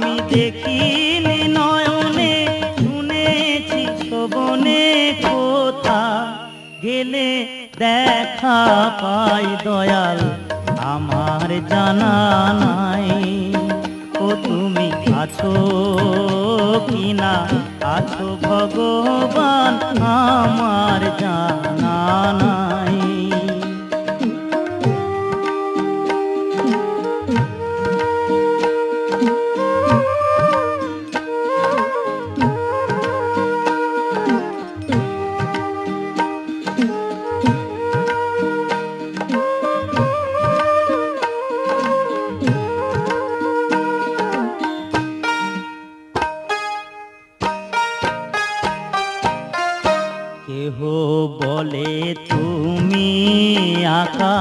আমি দেখিনি নয়নে, শুনেছি শ্রবণে, কোথা গেলে দেখা পাই দয়াল আমার জানা নাই। ও তুমি আছো কিনা আছো ভগবান আমার জানা নাই। কেহ বলে তুমি আকাশ